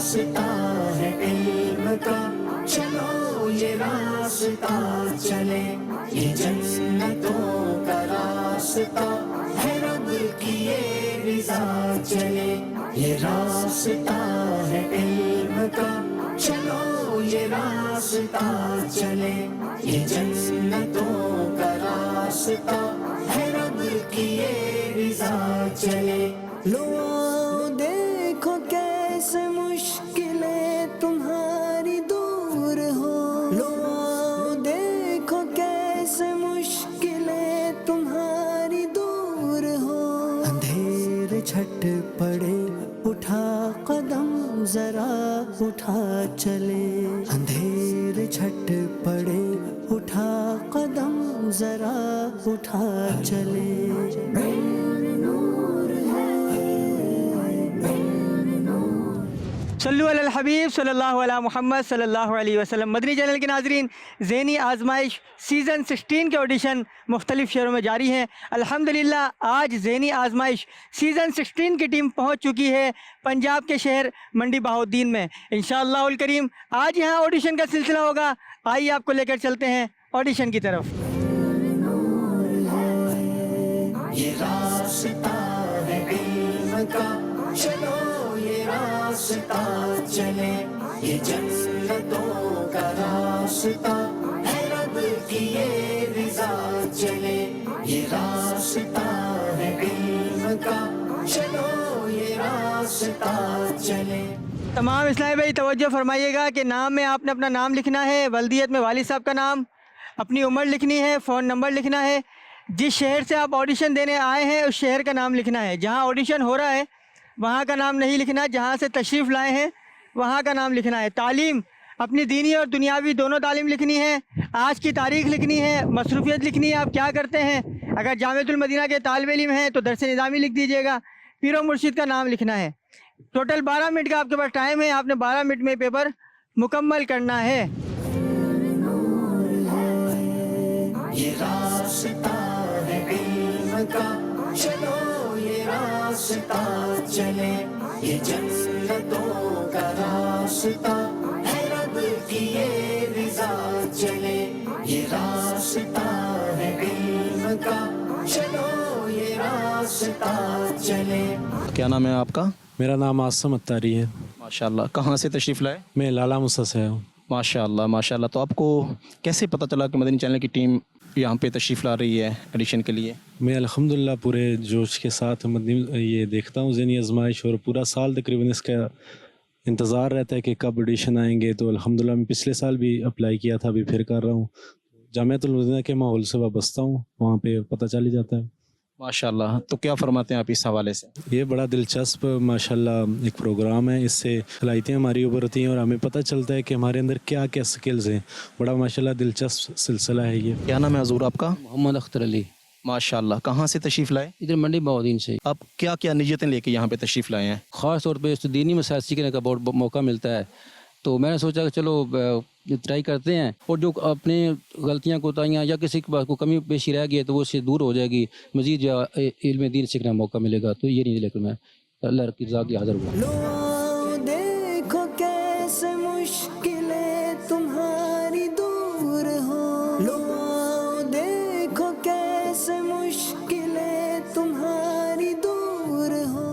راستہ ہے علم کا، چلو یہ راستہ چلے، یہ جنتوں کا راستہ ہے، رب کی یہ رضا چلے، یہ راستہ ہے علم کا، چلو یہ راستہ چلے، یہ جنتوں کا راستہ ہے، رب کی یہ رضا چلے۔ لو دیکھو کیسے مشکلیں تمہاری دور ہو، لو دیکھو کیسے مشکلیں تمہاری دور ہو، اندھیر چھٹ پڑے اٹھا قدم ذرا اٹھا چلے، اندھیر چھٹ پڑے اٹھا قدم ذرا اٹھا چلے۔ صلو علی الحبیب صلی اللہ علیہ محمد صلی اللہ علیہ وسلم۔ مدنی چینل کے ناظرین، ذہنی آزمائش سیزن 16 کے آڈیشن مختلف شہروں میں جاری ہیں۔ الحمدللہ آج ذہنی آزمائش سیزن 16 کی ٹیم پہنچ چکی ہے پنجاب کے شہر منڈی بہاؤالدین میں۔ انشاءاللہ الکریم آج یہاں آڈیشن کا سلسلہ ہوگا۔ آئیے آپ کو لے کر چلتے ہیں آڈیشن کی طرف۔ یہ راستہ ہے علم کا، چلو یہ راستہ چلے، یہ جنتوں کا راستہ ہے، رب کی یہ رضا چلے، یہ راستہ ہے علم کا، چلو یہ راستہ چلے۔ تمام اسلامی بھائی توجہ فرمائیے گا کہ نام میں آپ نے اپنا نام لکھنا ہے، والدیت میں والد صاحب کا نام، اپنی عمر لکھنی ہے، فون نمبر لکھنا ہے، جس شہر سے آپ آڈیشن دینے آئے ہیں اس شہر کا نام لکھنا ہے، جہاں آڈیشن ہو رہا ہے وہاں کا نام نہیں لکھنا، جہاں سے تشریف لائے ہیں وہاں کا نام لکھنا ہے۔ تعلیم اپنی دینی اور دنیاوی دونوں تعلیم لکھنی ہے، آج کی تاریخ لکھنی ہے، مصروفیت لکھنی ہے، آپ کیا کرتے ہیں، اگر جامعۃ المدینہ کے طالب علم ہیں تو درس نظامی لکھ دیجیے گا، پیر و مرشد کا نام لکھنا ہے۔ ٹوٹل 12 منٹ کا آپ کے پاس ٹائم ہے، آپ نے 12 منٹ میں پیپر مکمل کرنا ہے۔ یہ راستہ ہے علم کا، چلو یہ راستہ چلے، یہ جنتوں کا راستہ ہے، رب کی یہ رضا چلے، یہ راستہ ہے علم کا، چلو یہ راستہ چلے۔ کیا نام ہے آپ کا؟ میرا نام عاصم اتاری ہے۔ ماشاءاللہ، کہاں سے تشریف لائے؟ میں لالا موسیٰ سے ہوں۔ ماشاءاللہ ماشاءاللہ۔ تو آپ کو کیسے پتہ چلا کہ مدنی چینل کی ٹیم یہاں پہ تشریف لا رہی ہے ایڈیشن کے لیے؟ میں الحمدللہ پورے جوش کے ساتھ یہ دیکھتا ہوں ذہنی آزمائش، اور پورا سال تقریباً اس کا انتظار رہتا ہے کہ کب ایڈیشن آئیں گے۔ تو الحمدللہ میں پچھلے سال بھی اپلائی کیا تھا، ابھی پھر کر رہا ہوں۔ جامعۃ المدینہ کے ماحول سے وابستہ ہوں، وہاں پہ پتہ چل ہی جاتا ہے۔ ماشاءاللہ، تو کیا فرماتے ہیں آپ اس حوالے سے؟ یہ بڑا دلچسپ ماشاءاللہ ایک پروگرام ہے، اس سے صلاحیتیں ہماری ابھرتی ہیں اور ہمیں پتہ چلتا ہے کہ ہمارے اندر کیا کیا سکلز ہیں۔ بڑا ماشاءاللہ دلچسپ سلسلہ ہے یہ۔ کیا نام ہے حضور آپ کا؟ محمد اختر علی، ماشاءاللہ، کہاں سے تشریف لائے؟ ادھر منڈی بہاؤالدین سے۔ آپ کیا کیا نیتیں لے کے یہاں پہ تشریف لائے ہیں؟ خاص طور پہ اس دینی مسائل سیکھنے کا بہت موقع ملتا ہے، تو میں نے سوچا کہ چلو ٹرائی کرتے ہیں، اور جو اپنے غلطیاں کوتاہیاں یا کسی کی بات کو کمی پیشی رہ گئی ہے تو وہ اس سے دور ہو جائے گی، مزید جو علم دین سیکھنے کا موقع ملے گا۔ تو یہ نہیں لے کر میں اللہ کی رضا کی حاضر ہوا۔ لو دیکھو کیسے مشکلیں تمہاری دور ہو، لو دیکھو کیسے مشکلیں تمہاری دور ہو۔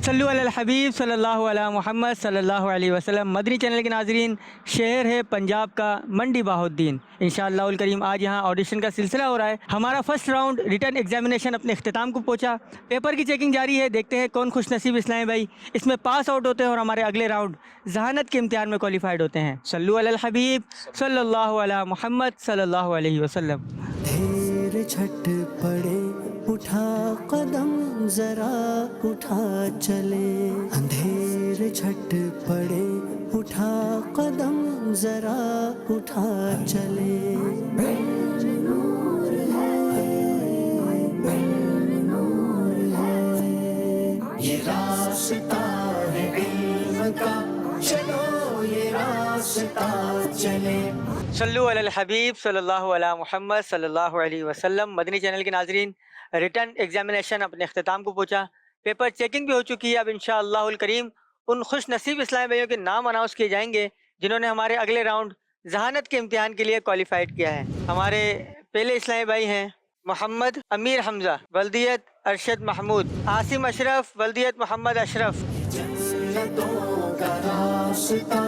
صلو علی الحبیب صلی اللہ علیہ محمد صلی اللہ علیہ وسلم۔ مدنی چینل کے ناظرین، شہر ہے پنجاب کا منڈی بہاؤالدین۔ انشاءاللہ الکریم آج یہاں آڈیشن کا سلسلہ ہو رہا ہے۔ ہمارا فرسٹ راؤنڈ ریٹن ایگزامینیشن اپنے اختتام کو پہنچا، پیپر کی چیکنگ جاری ہے، دیکھتے ہیں کون خوش نصیب اسلامی بھائی اس میں پاس آؤٹ ہوتے ہیں اور ہمارے اگلے راؤنڈ ذہانت کے امتحان میں کوالیفائڈ ہوتے ہیں۔ صلو علی الحبیب صلی اللہ علیہ محمد صلی اللہ علیہ وسلم۔ دھیر چھٹ پڑے اٹھا قدم ذرا اٹھا چلے، اندھیر چھٹ پڑے اٹھا قدم ذرا اٹھا چلے۔ نور ہے یہ راستہ ہے علم کا، چلو یہ راستہ چلے۔ صلو علی الحبیب صلی اللہ علیہ محمد صلی اللہ علیہ وسلم۔ مدنی چینل کے ناظرین، ریٹن ایگزامینیشن اپنے اختتام کو پہنچا، پیپر چیکنگ بھی ہو چکی ہے۔ اب انشاءاللہ الکریم ان خوش نصیب اسلامی بھائیوں کے نام اناؤنس کیے جائیں گے جنہوں نے ہمارے اگلے راؤنڈ ذہانت کے امتحان کے لیے کوالیفائڈ کیا ہے۔ ہمارے پہلے اسلامی بھائی ہیں محمد امیر حمزہ، ولدیت ارشد محمود، عاصم اشرف، ولدیت محمد اشرف، جنتوں کا راستہ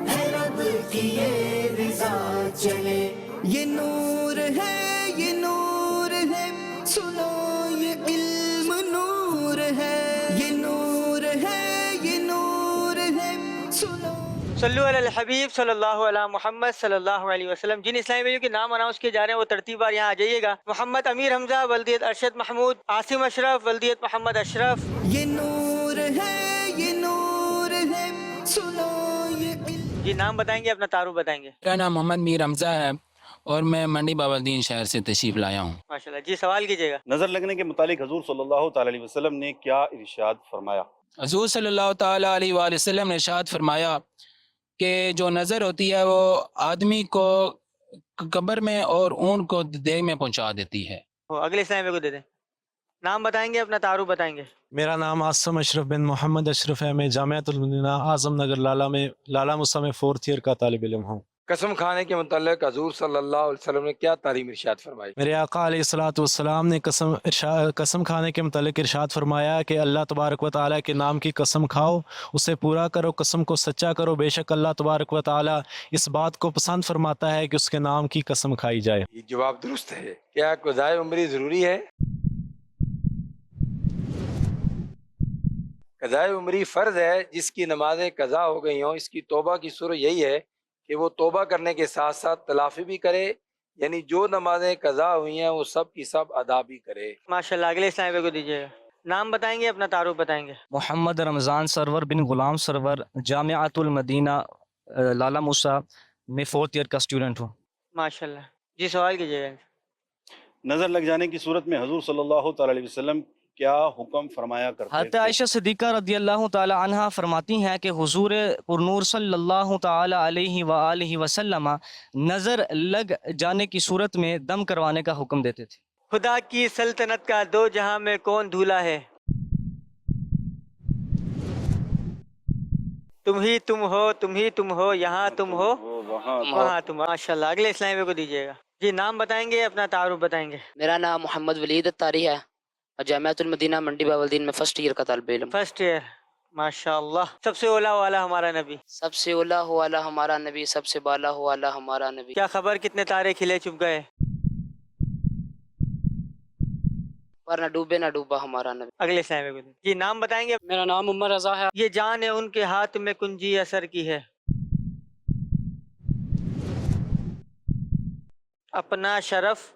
ہے رب کی یہ رضا چلے، یہ نور ہے، یہ نور ہے، سنو یہ علم نور ہے، یہ نور ہے، یہ نور ہے، سنو۔ صلو علی الحبیب صلی اللہ علیہ محمد صلی اللہ علیہ وسلم۔ جن اسلامی بھائیوں کے نام اناؤنس کیے جا رہے ہیں وہ ترتیب بار یہاں آ جائیے گا۔ محمد امیر حمزہ، ولدیت ارشد محمود، عاصم اشرف، ولدیت محمد اشرف۔ یہ نور ہے، یہ نور ہے، سنو یہ علم۔ جی نام بتائیں گے، اپنا تعارف بتائیں گے۔ میرا نام محمد میر حمزہ ہے اور میں منڈی باولدین شہر سے تشریف لایا ہوں۔ ماشاءاللہ جی سوال کیجیے گا۔ نظر لگنے کے متعلق حضور صلی اللہ تعالی علیہ وسلم نے کیا ارشاد فرمایا؟ حضور صلی اللہ تعالیٰ علیہ وآلہ وسلم نے ارشاد فرمایا کہ جو نظر ہوتی ہے وہ آدمی کو قبر میں اور اون کو دیگ میں پہنچا دیتی ہے۔ اگلے اسلامی بھائی کو دے دیں۔ نام بتائیں گے، اپنا تعارف بتائیں گے۔ میرا نام عاصم اشرف بن محمد اشرف ہے، میں جامعۃ المدینہ اعظم نگر لالا موسیٰ میں 4th ایئر کا طالب علم ہوں۔ قسم کھانے کے متعلق حضور صلی اللہ علیہ وسلم نے کیا تعلیم ارشاد فرمائی؟ میرے آقا علیہ الصلوۃ والسلام نے قسم کھانے کے متعلق ارشاد فرمایا کہ اللہ تبارک و تعالیٰ کے نام کی قسم کھاؤ، اسے پورا کرو، قسم کو سچا کرو، بے شک اللہ تبارک و تعالیٰ اس بات کو پسند فرماتا ہے کہ اس کے نام کی قسم کھائی جائے۔ یہ جواب درست ہے۔ کیا قضائے عمری ضروری ہے؟ قضائے عمری فرض ہے، جس کی نمازیں قضا ہو گئی ہوں، اس کی توبہ کی صورت یہی ہے کہ وہ توبہ کرنے کے ساتھ ساتھ تلافی بھی کرے، یعنی جو نمازیں قضا ہوئی ہیں وہ سب کی سب ادا بھی کرے۔ ماشاءاللہ اگلے اسلامی بھائی کو دیجیے گا۔ نام بتائیں گے، اپنا تعارف بتائیں گے۔ محمد رمضان سرور بن غلام سرور، جامعۃ المدینہ لالا موسیٰ میں 4th ایئر کا اسٹوڈنٹ ہوں۔ ماشاءاللہ جی سوال کیجیے گا۔ نظر لگ جانے کی صورت میں حضور صلی اللہ تعالی علیہ وسلم کیا حکم فرمایا کرتے حضرت تھے؟ عائشہ صدیقہ رضی اللہ تعالی عنہا فرماتی ہیں کہ حضور پرنور صلی اللہ تعالی علیہ وآلہ وسلم نظر لگ جانے کی صورت میں دم کروانے کا حکم دیتے تھے۔ خدا کی سلطنت کا دو جہاں میں کون دھولا ہے؟ تم ہی تم ہو، تم ہی تم ہو، یہاں تم ہو، وہاں تم ہو۔ ماشاءاللہ اگلے اسلامی بھائی کو دیجیے گا۔ جی نام بتائیں گے، اپنا تعارف بتائیں گے۔ میرا نام محمد ولید اتاری ہے اور جامعۃ المدینہ منڈی باولدین میں 1st ایئر کا طالب علم۔ First year. ماشاءاللہ سب سے اولا والا ہمارا نبی، سب سے اولا ہو والا ہمارا نبی، سب سے بالا ہو والا ہمارا نبی۔ کیا خبر کتنے تارے کھلے چھپ گئے؟ پر نہ ڈوبے نہ ڈوبا ہمارا نبی۔ اگلے اسلامی بھائی کو دیجیے۔ جی نام بتائیں گے۔ میرا نام عمر رضا ہے۔ یہ جان ہے ان کے ہاتھ میں کنجی اثر کی ہے، اپنا شرف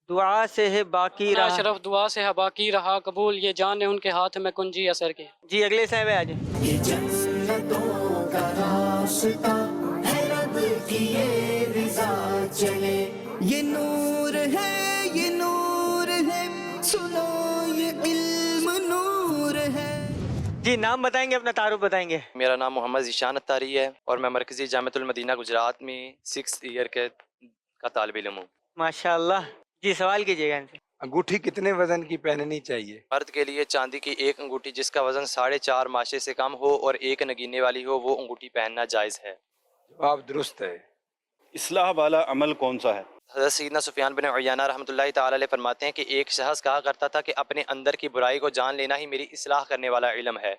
دعا سے ہے باقی اپنا رہا۔ شرف دعا سے ہے باقی رہا قبول، یہ جان ہے ان کے ہاتھ میں کنجی اثر کی۔ جی اگلے اسلامی بھائی آ جائیں۔ یہ جنتوں کا راستہ ہے رب کی یہ رضا چلے، یہ نور ہے، یہ نور ہے، سنو یہ علم نور ہے۔ جی نام بتائیں گے، اپنا تعارف بتائیں گے۔ میرا نام محمد ذیشان اتاری ہے اور میں مرکزی جامعۃ المدینہ گجرات میں 6th ایئر کا طالب علم ہوں۔ ماشاءاللہ جی سوال کیجیے گا ان سے۔ انگوٹھی کتنے وزن کی پہننی چاہیے؟ مرد کے لیے چاندی کی ایک انگوٹھی جس کا وزن 4.5 ماشے سے کم ہو اور ایک نگینے والی ہو، وہ انگوٹھی پہننا جائز ہے۔ جواب درست ہے۔ اصلاح والا عمل کون سا ہے؟ حضرت سیدنا سفیان بن عیانہ رحمۃ اللہ تعالی علیہ فرماتے ہیں کہ ایک شخص کہا کرتا تھا کہ اپنے اندر کی برائی کو جان لینا ہی میری اصلاح کرنے والا علم ہے،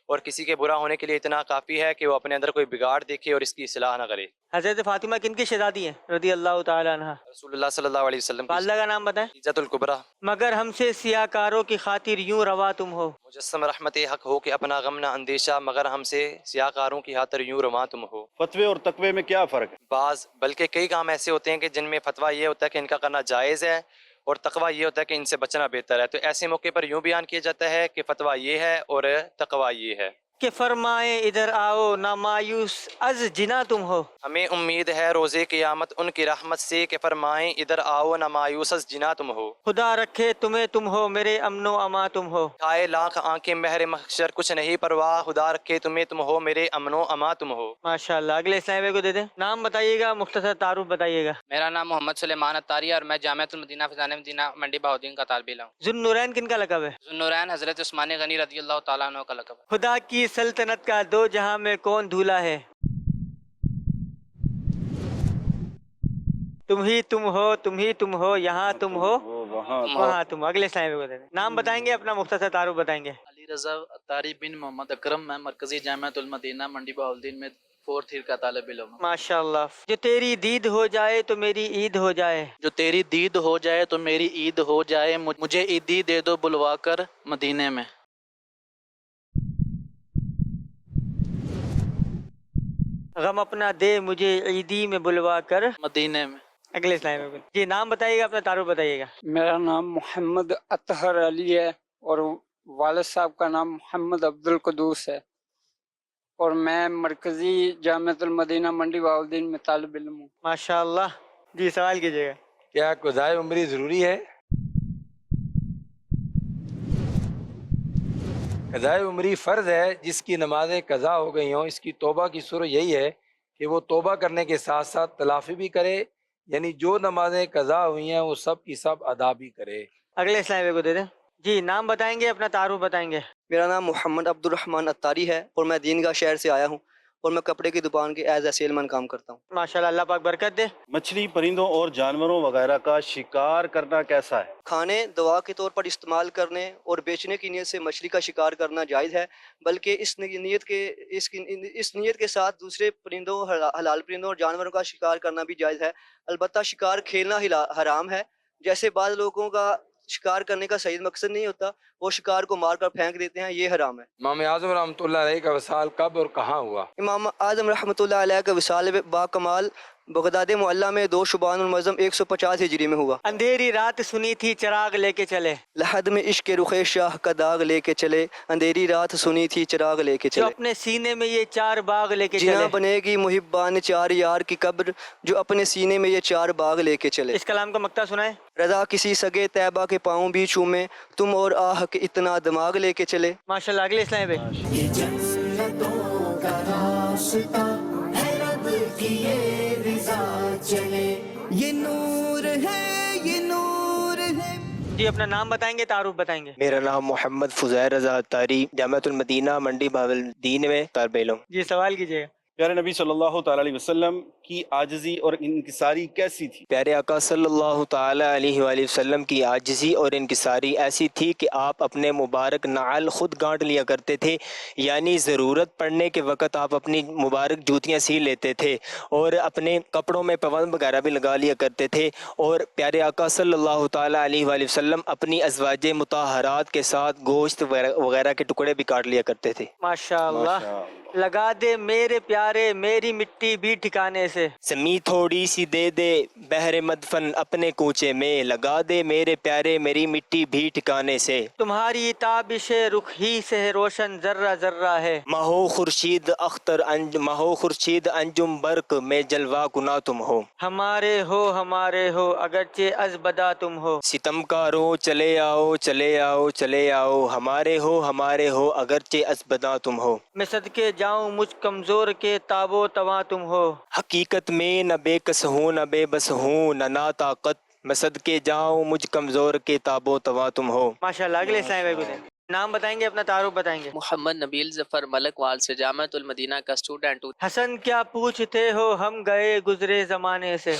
اور کسی کے برا ہونے کے لیے اتنا کافی ہے کہ وہ اپنے اندر کوئی بگاڑ دیکھے اور اس کی اصلاح نہ کرے۔ حضرت فاطمہ کن کی شہزادی ہیں رضی اللہ تعالی عنہ؟ رسول اللہ صلی اللہ علیہ وسلم کی والدہ کا نام بتائیں۔ عزت الکبریٰ۔ مگر ہم سے سیاہ کاروں کی خاطر یوں روا تم ہو، مجسم رحمت حق ہو کہ اپنا غم نہ اندیشہ، مگر ہم سے سیاہ کاروں کی خاطر یوں رواں تم ہو۔ فتوے اور تقوی میں کیا فرق ہے؟ بعض بلکہ کئی کام ایسے ہوتے ہیں کہ جن میں فتویٰ یہ ہوتا ہے کہ ان کا کرنا جائز ہے، اور تقویٰ یہ ہوتا ہے کہ ان سے بچنا بہتر ہے۔ تو ایسے موقع پر یوں بیان کیا جاتا ہے کہ فتویٰ یہ ہے اور تقویٰ یہ ہے کہ فرمائے ادھر آؤ نہ مایوس از جنا تم ہو۔ ہمیں امید ہے روز قیامت ان کی رحمت سے کہ فرمائیں ادھر آؤ نہ مایوس از جنا تم ہو۔ خدا رکھے تمہیں تم ہو، میرے امن و اما تم ہو۔ کھائے لاکھ آنکھیں مہر محشر کچھ نہیں پرواہ، خدا رکھے تمہیں تم ہو، میرے امن و اما تم ہو۔ ماشاءاللہ اگلے اسلامی بھائی کو دے دیں۔ نام بتائیے گا، مختصر تعارف بتائیے گا۔ میرا نام محمد سلیمان اتاری ہے اور میں جامعۃ المدینہ فیضان مدینہ منڈی باولدین کا طالب علم ہوں۔ ذوالنورین کن کا لقب ہے؟ ذوالنورین حضرت عثمان غنی رضی اللہ تعالیٰ عنہ کا لقب ہے۔ خدا کی تیری سلطنت کا دو جہاں میں کون دھولا ہے؟ تم ہی تم ہو، تم ہی تم ہو، یہاں تم ہو وہاں تم ہو۔ اگلے اسلام کو دیں، نام بتائیں گے، اپنا مختصر تعارف بتائیں گے۔ علی رضا طاری بن محمد اکرم، میں مرکزی جامعۃ المدینہ منڈی بہاولدین میں 4th ایئر کا طالب علم ہوں۔ ماشاء اللہ۔ جو تیری دید ہو جائے تو میری عید ہو جائے، جو تیری دید ہو جائے تو میری عید ہو جائے، مجھے عیدی دے دو بلوا کر مدینے میں۔ غم اپنا دے مجھے عیدی میں بلوا کر مدینے میں۔ اگلے اسلام کو جی نام بتائیے گا، اپنا تعارف بتائیے گا۔ میرا نام محمد اطہر علی ہے اور والد صاحب کا نام محمد عبد القدوس ہے، اور میں مرکزی جامعۃ المدینہ منڈی بہاولدین میں طالب علم ہوں۔ ماشاء اللہ۔ جی سوال کیجیے گا۔ کیا قضائے عمری ضروری ہے؟ قضائے عمری فرض ہے، جس کی نمازیں قضا ہو گئی ہوں، اس کی توبہ کی صورت یہی ہے کہ وہ توبہ کرنے کے ساتھ ساتھ تلافی بھی کرے، یعنی جو نمازیں قضا ہوئی ہیں وہ سب کی سب ادا بھی کرے۔ اگلے اسلام کو دے دیں۔ جی نام بتائیں گے، اپنا تعارف بتائیں گے۔ میرا نام محمد عبد الرحمن اتاری ہے اور میں دین گاہ شہر سے آیا ہوں، اور میں کپڑے کی دکان کے ایز اے سیل مین کام کرتا ہوں۔ ماشاءاللہ، اللہ پاک برکت دے۔ مچھلی، پرندوں اور جانوروں وغیرہ کا شکار کرنا کیسا ہے؟ کھانے، دوا کے طور پر استعمال کرنے اور بیچنے کی نیت سے مچھلی کا شکار کرنا جائز ہے، بلکہ اس نیت کے ساتھ دوسرے پرندوں، حلال پرندوں اور جانوروں کا شکار کرنا بھی جائز ہے۔ البتہ شکار کھیلنا حرام ہے، جیسے بعض لوگوں کا شکار کرنے کا صحیح مقصد نہیں ہوتا، وہ شکار کو مار کر پھینک دیتے ہیں، یہ حرام ہے۔ امام اعظم رحمۃ اللہ علیہ کا وصال کب اور کہاں ہوا؟ امام اعظم رحمۃ اللہ علیہ کا وصال با کمال بغداد معلیٰ میں 2 شعبان المعظم 150 ہجری میں ہوا۔ اندھیری رات سنی تھی چراغ لے کے چلے، لحد میں عشق رخ شاہ کا داغ لے کے چلے، اندھیری رات سنی تھی چراغ لے کے جو چلے۔ اپنے سینے میں یہ 4 باغ لے کے جہاں چلے۔ بنے گی محبان 4 یار کی قبر، جو اپنے سینے میں یہ 4 باغ لے کے چلے۔ اس کلام کا مقطع سنائیں۔ رضا کسی سگے طیبہ کے پاؤں بھی چومے، تم اور آہ کے اتنا دماغ لے کے چلے۔ ماشاءاللہ، اگلے اسلام پہ۔ یہ جنتوں کا راستہ ہے، رب کی یہ رضا چلے، یہ نور ہے، یہ نور ہے۔ جی اپنا نام بتائیں گے، تعارف بتائیں گے۔ میرا نام محمد فضیر رضا طاری، جامعۃ المدینہ منڈی بہاولدین میں طالب علم۔ جی سوال کیجیے گا۔ پیارے نبی صلی اللہ تعالیٰ علیہ وسلم کی عاجزی اور انکساری کیسی تھی؟ پیارے آقا صلی اللہ تعالیٰ علیہ وآلہ وسلم کی عاجزی اور انکساری ایسی تھی کہ آپ اپنے مبارک نعل خود گانٹ لیا کرتے تھے، یعنی ضرورت پڑنے کے وقت آپ اپنی مبارک جوتیاں سی لیتے تھے، اور اپنے کپڑوں میں پابند وغیرہ بھی لگا لیا کرتے تھے، اور پیارے آقا صلی اللہ تعالیٰ علیہ وآلہ وسلم اپنی ازواج مطہرات کے ساتھ گوشت وغیرہ کے ٹکڑے بھی کاٹ لیا کرتے تھے۔ ماشاءاللہ۔ لگا دے میرے پیارے میری مٹی بھی ٹھکانے سے، سمی تھوڑی سی دے دے بہر مدفن اپنے کوچے میں، لگا دے میرے پیارے میری مٹی بھی ٹھکانے سے۔ تمہاری تابش رخ ہی سے روشن ذرہ ذرہ ہے، مہو خورشید اختر مہو خورشید انجم برق میں جلوہ کنا تم ہو، ہمارے ہو اگرچہ از بدا تم ہو، ستم کارو چلے آؤ چلے آؤ چلے آؤ، ہمارے ہو اگرچہ از بدا تم ہو، میں صدقے جاؤں مجھ کمزور کے تاب و تواں تم ہو، حقیقت میں نہ بے کس ہوں نہ بے بس ہوں نہ نا طاقت، میں صدقے جاؤں مجھ کمزور کے تاب و تواں تم ہو۔ ماشاءاللہ، اگلے اسلام پہ۔ نام بتائیں گے، اپنا تعارف بتائیں گے۔ محمد نبیل ظفر ملک وال سے جامعۃ المدینہ کا اسٹوڈنٹ ہوں۔ حسن کیا پوچھتے ہو ہم گئے گزرے زمانے سے،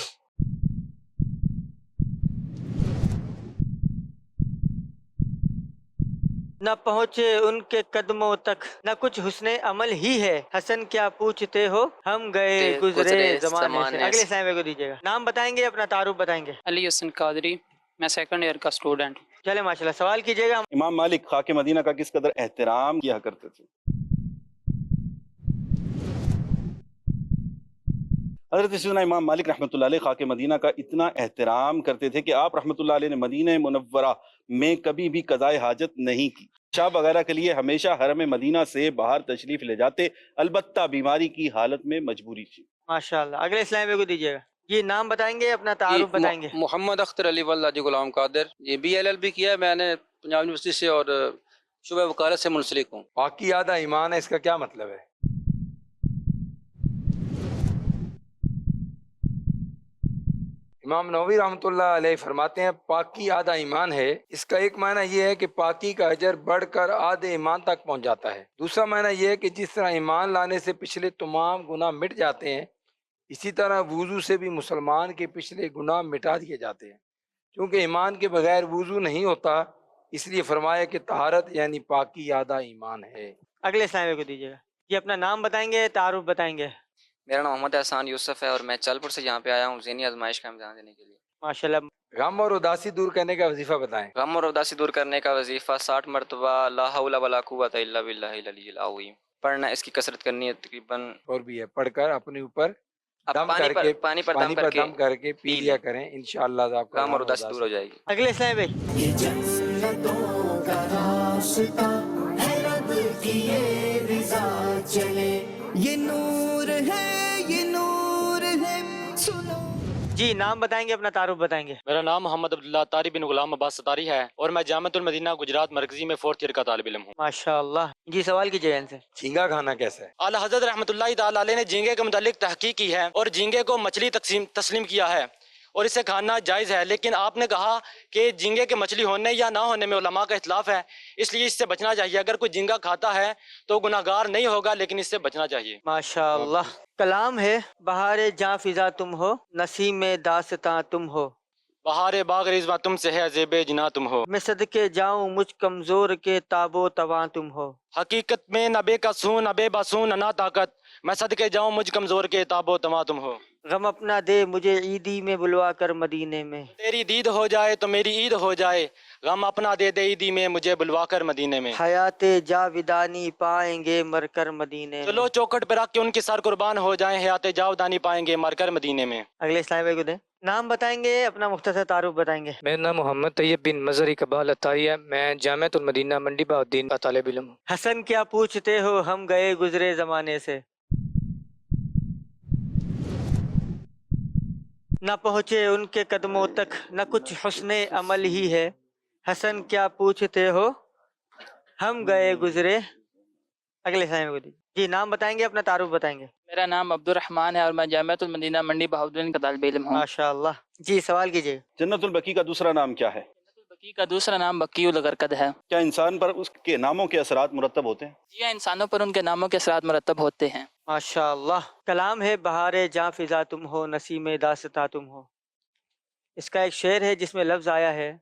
نہ پہنچے ان کے قدموں تک، نہ کچھ حسن عمل ہی ہے، حسن کیا پوچھتے ہو ہم گئے گزرے زمانے سے۔ اگلے سائمے کو دیجیے گا۔ نام بتائیں گے، اپنا تعارف بتائیں گے۔ علی حسن قادری، میں 2nd ایئر کا اسٹوڈنٹ ہوں۔ چلے ماشاءاللہ، سوال کیجیے گا۔ امام مالک خاک مدینہ کا کس قدر احترام کیا کرتے تھے؟ حضرت سیدنا امام مالک رحمۃ اللہ علیہ خاک مدینہ کا اتنا احترام کرتے تھے کہ آپ رحمۃ اللہ علیہ نے مدینہ منورہ میں کبھی بھی قضائے حاجت نہیں کی، پیشاب وغیرہ کے لیے ہمیشہ حرم مدینہ سے باہر تشریف لے جاتے، البتہ بیماری کی حالت میں مجبوری تھی۔ ماشاءاللہ، اگلے اسلام کو دیجیے گا۔ یہ نام بتائیں گے، اپنا تعارف بتائیں گے۔ محمد اختر علی واللہ جی غلام قادر، یہ BLLB کیا ہے میں نے پنجاب یونیورسٹی سے، اور شعبہ وکالت سے منسلک ہوں۔ باقی آدھا ایمان ہے، اس کا کیا مطلب ہے؟ امام نووی رحمۃ اللہ علیہ فرماتے ہیں پاکی آدھا ایمان ہے۔ اس کا ایک معنی یہ ہے کہ پاکی کا اجر بڑھ کر آدھے ایمان تک پہنچ جاتا ہے۔ دوسرا معنی یہ ہے کہ جس طرح ایمان لانے سے پچھلے تمام گناہ مٹ جاتے ہیں، اسی طرح وضو سے بھی مسلمان کے پچھلے گناہ مٹا دیے جاتے ہیں۔ کیونکہ ایمان کے بغیر وضو نہیں ہوتا، اس لیے فرمایا کہ طہارت یعنی پاکی آدھا ایمان ہے۔ اگلے اسلام کو دیجیے گا یہ اپنا نام بتائیں گے، تعارف بتائیں گے۔ میرا نام محمد احسان یوسف ہے اور میں چال پور سے یہاں پہ آیا ہوں ذہنی آزمائش کا امتحان دینے کے لیے۔ ماشاءاللہ۔ غم اور اداسی دور کرنے کا وظیفہ بتائیں۔ غم اور اداسی دور کرنے کا وظیفہ 60 مرتبہ لا حول ولا قوت الا باللہ العلی العظیم پڑھنا، اس کی کثرت کرنی ہے تقریباً۔ اور بھی ہے، پڑھ کر اپنے اوپر دم پانی کر کے پانی پر دم کر کے پی لیا کریں، انشاءاللہ آپ کا غم اور اداسی دور ہو جائے گی۔ اگلے اسلام بھائی یہ جنتوں کا راستہ ہے، رب کی یہ رضا چلے، یہ نور ہے، یہ نور ہے، سنو۔ جی نام بتائیں گے، اپنا تعارف بتائیں گے۔ میرا نام محمد عبداللہ طاری بن غلام عباس ستاری ہے اور میں جامعۃ المدینہ گجرات مرکزی میں 4th ایئر کا طالب علم ہوں۔ ماشاءاللہ۔ جی سوال کیجیے ان سے۔ جھینگا کھانا کیسا ہے؟ اعلیٰ حضرت رحمۃ اللہ تعالی علیہ نے جھینگے کے متعلق تحقیق کی ہے اور جھینگے کو مچھلی تسلیم کیا ہے اور اسے کھانا جائز ہے، لیکن آپ نے کہا کہ جھینگے کے مچھلی ہونے یا نہ ہونے میں علماء کا اختلاف ہے، اس لیے اس سے بچنا چاہیے۔ اگر کوئی جھینگا کھاتا ہے تو گناہ گار نہیں ہوگا، لیکن اس سے بچنا چاہیے۔ ماشاءاللہ۔ کلام ہے بہار جاں فضا تم ہو، نسیم داستاں تم ہو، بہار باغ رضواں تم سے ہے، زیب جنا تم ہو، میں صدقے جاؤں مجھ کمزور کے تاب و تواں تم ہو، حقیقت میں نہ بے قصون نہ بے بسون نہ طاقت، میں صدقے جاؤں مجھ کمزور کے تاب و تواں تم ہو، غم اپنا دے مجھے عیدی میں بلوا کر مدینے میں، تیری دید ہو جائے تو میری عید ہو جائے، غم اپنا دے دے عیدی میں مجھے بلوا کر مدینے میں، حیات جاودانی پائیں گے مر کر مدینے میں۔ چلو چوکھٹ پہ رکھ کے ان کے سر قربان ہو جائیں، حیات جاودانی پائیں گے مر کر مدینے میں۔ اگلے اسلام بھائی کو دیں۔ نام بتائیں گے، اپنا مختصر تعارف بتائیں گے۔ میرا نام محمد طیب بن مظہر اقبال اتاری ہے، میں جامعۃ المدینہ منڈی بہاؤالدین کا طالب علم ہوں۔ حسن کیا پوچھتے ہو ہم گئے گزرے زمانے سے، نہ پہنچے ان کے قدموں تک نہ کچھ حسن عمل ہی ہے، حسن کیا پوچھتے ہو ہم گئے گزرے۔ اگلے اسلام کو دیجیے۔ جی نام بتائیں گے، اپنا تعارف بتائیں گے۔ میرا نام عبد الرحمن ہے اور میں جامعۃ المدینہ منڈی بہاؤالدین کا طالب علم ہوں۔ ماشاءاللہ۔ جی سوال کیجیے۔ جنت البقیع کا دوسرا نام کیا ہے؟ بقی کا دوسرا نام بقی الغرقد ہے۔ کیا انسان پر اس کے ناموں کے اثرات مرتب ہوتے ہیں؟ جی ہاں، انسانوں پر ان کے ناموں کے اثرات مرتب ہوتے ہیں۔ ماشاءاللہ۔ کلام ہے بہار جاں فضا تم ہو، نسیم داستاں تم ہو، اس کا ایک شعر ہے جس میں لفظ آیا ہے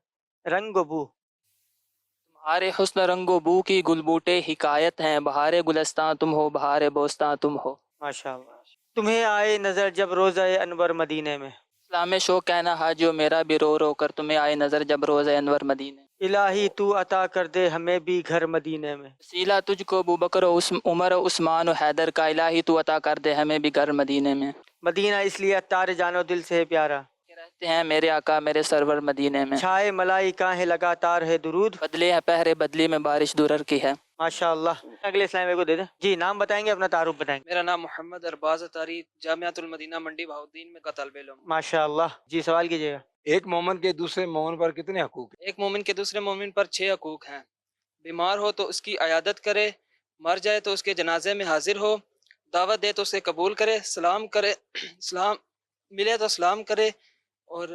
رنگ و بو۔ تمہارے حسن رنگ و بو کی گل بوٹے حکایت ہیں، بہار گلستاں تم ہو بہار بوستاں تم ہو۔ ماشاءاللہ۔ تمہیں آئے نظر جب روزہ انور مدینے میں، اسلام شو کہنا حاجو میرا بھی رو رو کر، تمہیں آئے نظر جب روز انور مدینے۔ الہی تو عطا کر دے ہمیں بھی گھر مدینے میں، وسیلہ تجھ کو ابو بکر و عمر و عثمان و حیدر کا، الہی تو عطا کر دے ہمیں بھی گھر مدینے میں۔ مدینہ اس لیے عطار جانو دل سے ہے پیارا، رہتے ہیں میرے آقا میرے سرور مدینے میں، چھائے ملائکہ ہے لگاتار ہے درود، بدلے ہیں پہرے بدلی میں بارش درر کی ہے۔ ماشاءاللہ۔ اگلے اسلام کو دے دیں۔ جی نام بتائیں گے، اپنا تعارف بتائیں گے۔ میرا نام محمد ارباز اتاری جامعۃ المدینہ منڈی بہاؤالدین میں کا طالب علم ہوں۔ ماشاءاللہ۔ جی سوال کیجیے گا۔ ایک مومن کے دوسرے مومن پر کتنے حقوق ہیں؟ ایک مومن کے دوسرے مومن پر 6 حقوق ہیں۔ بیمار ہو تو اس کی عیادت کرے، مر جائے تو اس کے جنازے میں حاضر ہو، دعوت دے تو اسے قبول کرے، سلام کرے، سلام ملے تو سلام کرے، اور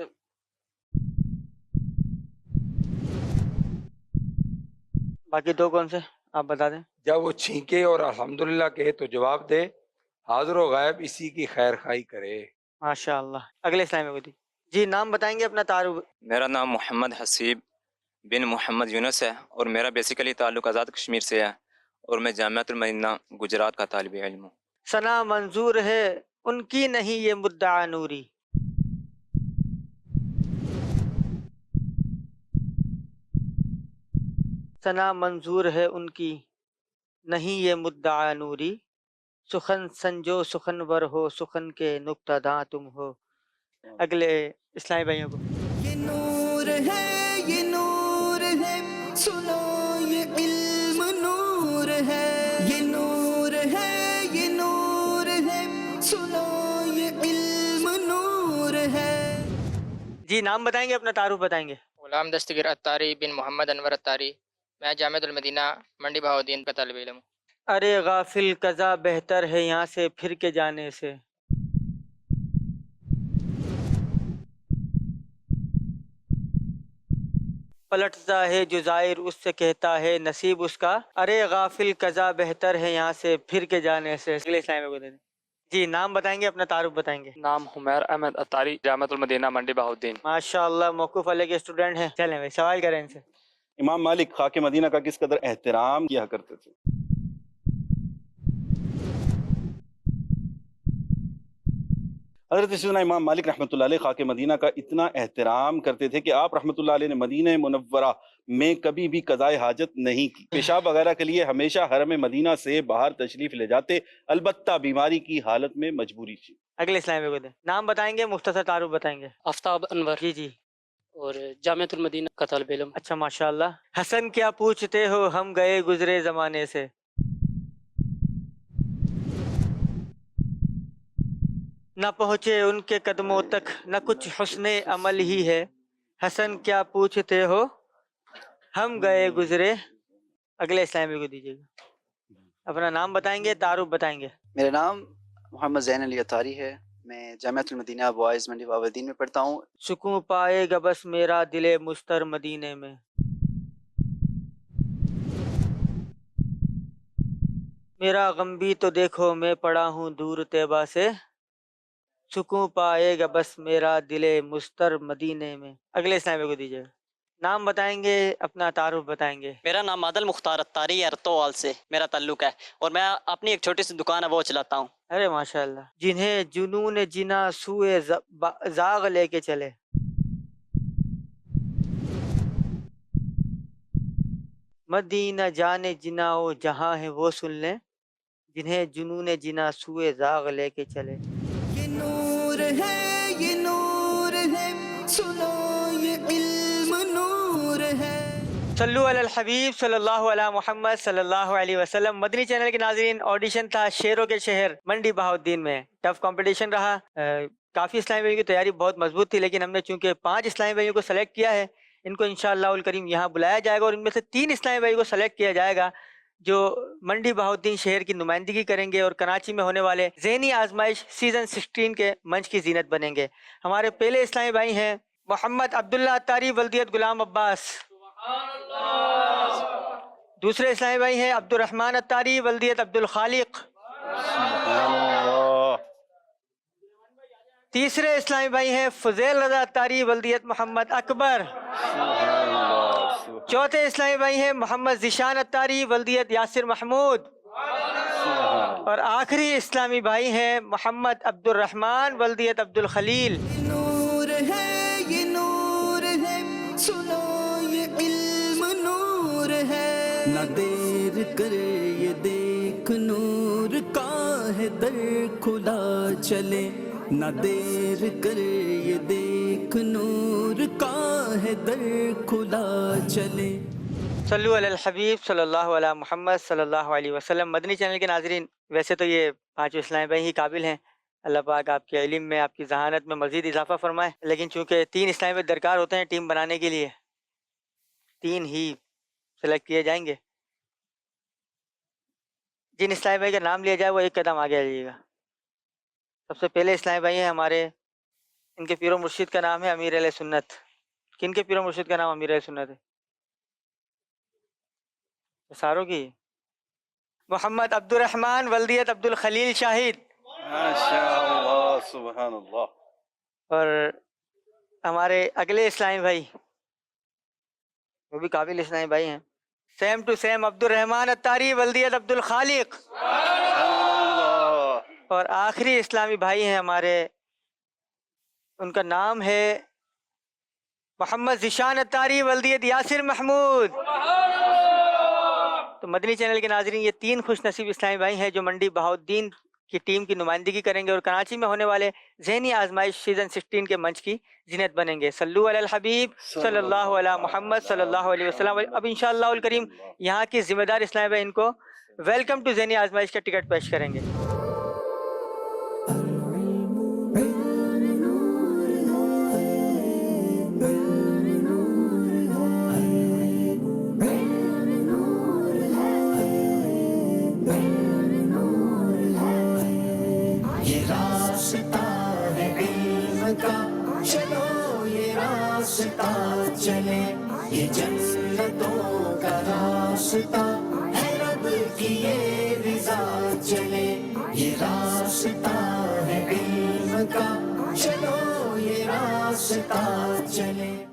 باقی دو کون سے آپ بتا دیں۔ جب وہ چھینکے اور الحمدللہ کہے تو جواب دے، حاضر و غائب اسی کی خیر خواہی کرے۔ ماشاءاللہ۔ اگلے اسلام کو دی۔ جی نام بتائیں گے، اپنا تعارف۔ میرا نام محمد حسیب بن محمد یونس ہے اور میرا بیسیکلی تعلق آزاد کشمیر سے ہے اور میں جامعۃ المدینہ گجرات کا طالب علم ہوں۔ ثنا منظور ہے ان کی نہیں یہ مدعا نوری، ثنا منظور ہے ان کی نہیں یہ مدعا نوری، سخن سنجو سخنور ہو سخن کے نقطہ داں تم ہو۔ اگلے اسلامی بھائیوں کو۔ یہ نور ہے، یہ نور ہے، سنو یہ علم نور ہے، یہ نور ہے، یہ نور ہے، سنو یہ علم نور ہے۔ جی نام بتائیں گے، اپنا تعارف بتائیں گے۔ غلام دستگیر اتاری بن محمد انور اتاری، میں جامعۃ المدینہ منڈی بہاؤالدین کا طالب علم ہوں۔ ارے غافل قضا بہتر ہے یہاں سے پھر کے جانے سے، پلٹتا ہے جو زائر اس سے کہتا ہے نصیب اس کا، ارے غافل قضا بہتر ہے یہاں سے پھر کے جانے سے۔ اگلے اسلام کو دے دیں جی، نام بتائیں گے، اپنا تعارف بتائیں گے۔ نام حمیر احمد اتاری، جامعۃ المدینہ منڈی بہاؤدین۔ ماشاء اللہ، موقوف علیہ کے اسٹوڈنٹ ہیں۔ چلیں بھائی سوال کریں ان سے۔ امام مالک خاک مدینہ کا کس قدر احترام کیا کرتے تھے؟ حضرت سیدنا امام مالک رحمۃ اللہ علیہ خاک مدینہ کا اتنا احترام کرتے تھے کہ آپ رحمۃ اللہ علیہ نے مدینہ منورہ میں کبھی بھی قضائے حاجت نہیں کی۔ پیشاب وغیرہ کے لیے ہمیشہ حرم مدینہ سے باہر تشریف لے جاتے، البتہ بیماری کی حالت میں مجبوری تھی۔ اگلے اسلام کو دیں، نام بتائیں گے، مختصر تعارف بتائیں گے۔ آفتاب انور جی جی، اور جامعۃ المدینہ کا طالب علم۔ اچھا ماشاء اللہ۔ حسن کیا پوچھتے ہو ہم گئے گزرے زمانے سے، نہ پہنچے ان کے قدموں تک نہ کچھ حسن عمل ہی ہے، حسن کیا پوچھتے ہو ہم گئے گزرے۔ اگلے اسلامی کو دیجیے گا، اپنا نام بتائیں گے، تعارف بتائیں گے۔ میرا نام محمد زین علی اتاری ہے، میں جامعۃ المدینہ بوائز منڈی بہاؤدین میں پڑھتا ہوں۔ سکون پائے گا بس میرا دل مستر مدینے میں، میرا غم بھی تو دیکھو میں پڑا ہوں دور طیبہ سے، سکون پائے گا بس میرا دل مستر مدینے میں۔ اگلے اسلامی کو دیجیے گا، نام بتائیں گے، اپنا تعارف بتائیں گے۔ میرا نام عادل مختار اتاری ہے، ارتوال سے میرا تعلق ہے، اور میں اپنی ایک چھوٹی سی دکان ہے وہ چلاتا ہوں۔ ارے ماشاء اللہ۔ جنہیں جنون جنا سوئے زاغ لے کے چلے، مدینہ جانے جنا وہ جہاں ہے وہ سن لیں، جنہیں جنون جنا سوئے زاغ لے کے چلے۔ یہ نور ہے، یہ نور ہے، سنو یہ علم نور ہے۔ صلو علی الحبیب صلی اللہ علیہ محمد صلی اللہ علیہ وسلم۔ مدنی چینل کے ناظرین، آڈیشن تھا شیروں کے شہر منڈی بہاؤدین میں، ٹف کمپٹیشن رہا۔ کافی اسلامی بھائیوں کی تیاری بہت مضبوط تھی، لیکن ہم نے چونکہ 5 اسلامی بھائیوں کو سلیکٹ کیا ہے، ان کو انشاءاللہ الکریم یہاں بلایا جائے گا، اور ان میں سے 3 اسلامی بھائیوں کو سلیکٹ کیا جائے گا جو منڈی بہاؤدین شہر کی نمائندگی کریں گے اور کراچی میں ہونے والے ذہنی آزمائش سیزن 16 کے منچ کی زینت بنیں گے۔ ہمارے پہلے اسلامی بھائی ہیں محمد عبداللہ اتاری، ولدیت غلام عباس۔ دوسرے اسلامی بھائی ہیں عبد الرحمن اتاری، ولدیت عبد الخالق۔ تیسرے اسلامی بھائی ہیں فضیل رضا اتاری، ولدیت محمد اکبر۔ چوتھے اسلامی بھائی ہیں محمد ذیشان اتاری، ولدیت یاسر محمود۔ اور آخری اسلامی بھائی ہیں محمد عبد الرحمن، ولدیت عبد الخلیل۔ نور ہے، یہ نور ہے، سنو یہ علم نور ہے۔ نہ دیر کرے یہ دیکھ نور کا ہے در کھلا چلے، نہ دیر کرے یہ دیکھ نور کا ہے در کھلا چلے۔ صلو علی الحبیب صلی اللہ علیہ محمد صلی اللہ علیہ وسلم۔ مدنی چینل کے ناظرین، ویسے تو یہ 5 اسلامی بھائی ہی قابل ہیں، اللہ پاک آپ کے علم میں، آپ کی ذہانت میں مزید اضافہ فرمائے، لیکن چونکہ 3 اسلامی بھائی درکار ہوتے ہیں ٹیم بنانے کے لیے، 3 ہی سلیکٹ کیے جائیں گے۔ جن اسلامی بھائی کا نام لیا جائے وہ ایک قدم آگے آ جائیے گا۔ سب سے پہلے اسلامی بھائی ہیں ہمارے، ان کے پیر و مرشد کا نام ہے امیر علیہ سنت۔ کن کے پیر و مرشد کا نام امیر علیہ سنت ہے؟ ساروں کی؟ محمد عبد الرحمن، ولدیت عبد الخلیل شاہد۔ ماشاءاللہ، سبحان اللہ۔ اور ہمارے اگلے اسلامی بھائی، وہ بھی قابل اسلامی بھائی ہیں، سیم ٹو سیم عبد الرحمن اتاری، ولدیت عبد الخالق۔ اور آخری اسلامی بھائی ہیں ہمارے، ان کا نام ہے محمد ذیشان اتاری، ولدیت یاسر محمود۔ تو مدنی چینل کے ناظرین، یہ 3 خوش نصیب اسلامی بھائی ہیں جو منڈی بہاؤدین کی ٹیم کی نمائندگی کریں گے اور کراچی میں ہونے والے ذہنی آزمائش سیزن 16 کے منچ کی زینت بنیں گے۔ صلو علی الحبیب صلی اللہ علیہ محمد صلی اللہ علیہ وسلم۔ اب انشاءاللہ الکریم یہاں کی ذمہ دار اسلامی بھائی ان کو ویلکم ٹو ذہنی آزمائش کا ٹکٹ پیش کریں گے۔ چلو یہ راستہ چلے، یہ جنتوں کا راستہ ہے رب کی یہ رضا چلے یہ راستہ ہے علم کا چلو یہ راستہ چلے